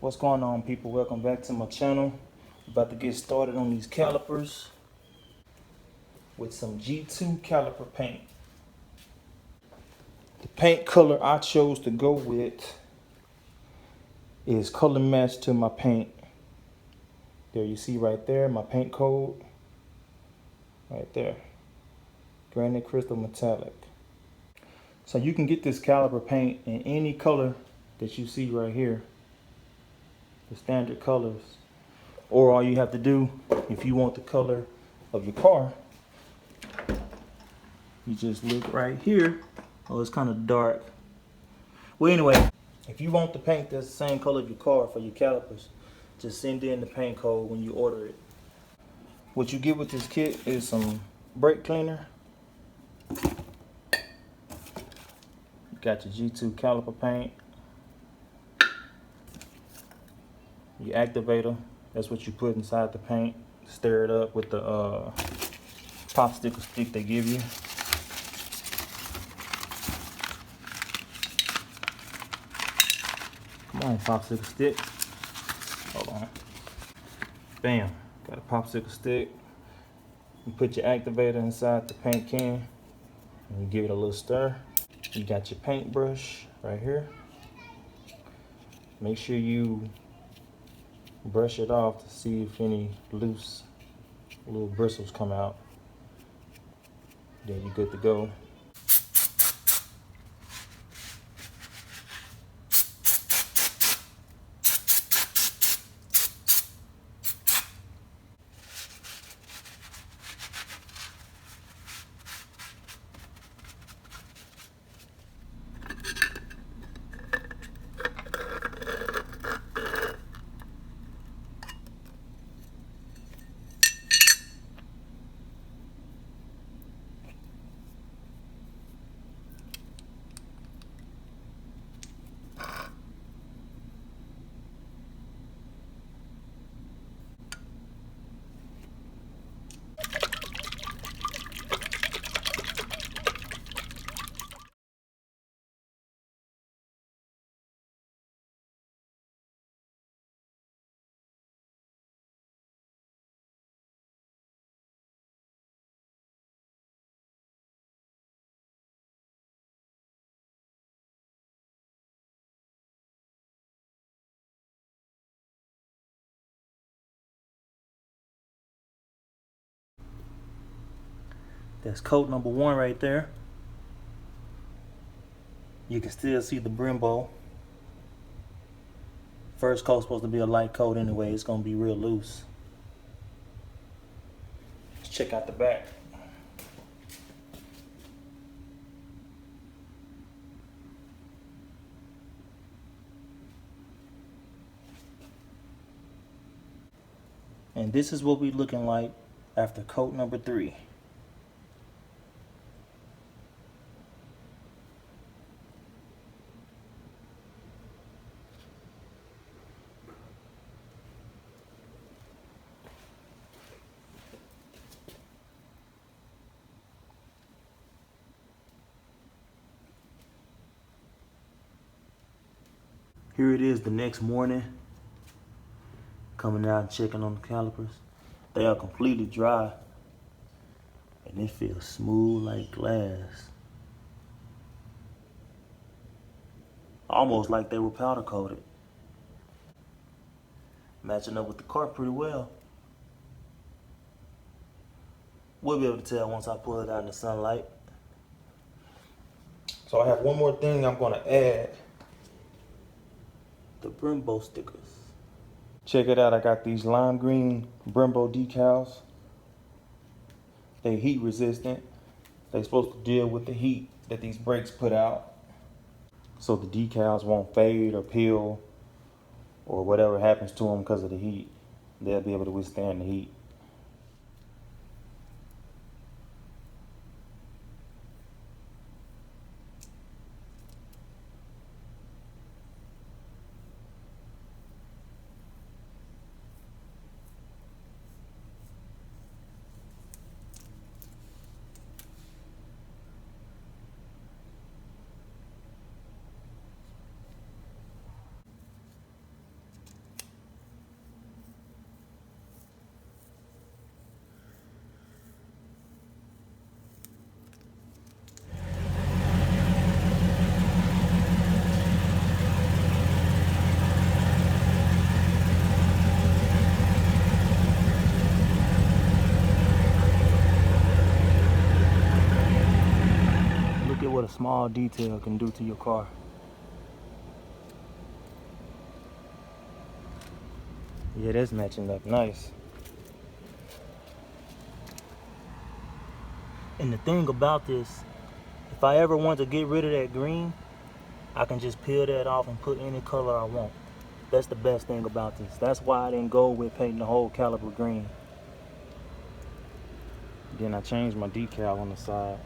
What's going on, people? Welcome back to my channel. About to get started on these calipers with some G2 caliper paint. The paint color I chose to go with is color matched to my paint. There you see right there, my paint code. Right there. Granite Crystal Metallic. So you can get this caliper paint in any color that you see right here. The standard colors. Or all you have to do, if you want the color of your car, you just look right here. Oh, it's kind of dark. Well, anyway, if you want the paint that's the same color of your car for your calipers, just send in the paint code when you order it. What you get with this kit is some brake cleaner. You got your G2 caliper paint. Your activator, that's what you put inside the paint. Stir it up with the popsicle stick they give you. Come on, popsicle stick. Hold on. Bam. Got a popsicle stick. You put your activator inside the paint can and you give it a little stir. You got your paintbrush right here. Make sure you brush it off to see if any loose little bristles come out. Then you're good to go. That's coat number 1 right there. You can still see the Brembo. First coat's supposed to be a light coat anyway. It's gonna be real loose. Let's check out the back. And this is what we're looking like after coat number 3. Here it is the next morning. Coming out and checking on the calipers. They are completely dry. And it feels smooth like glass. Almost like they were powder coated. Matching up with the car pretty well. We'll be able to tell once I pull it out in the sunlight. So I have one more thing I'm gonna add. The Brembo stickers. Check it out, I got these lime green Brembo decals. They heat resistant. They're supposed to deal with the heat that these brakes put out. So the decals won't fade or peel or whatever happens to them because of the heat. They'll be able to withstand the heat. small detail can do to your car. Yeah, that's matching up nice. And the thing about this, if I ever want to get rid of that green, I can just peel that off and put any color I want. That's the best thing about this. That's why I didn't go with painting the whole caliper green. Then I changed my decal on the side.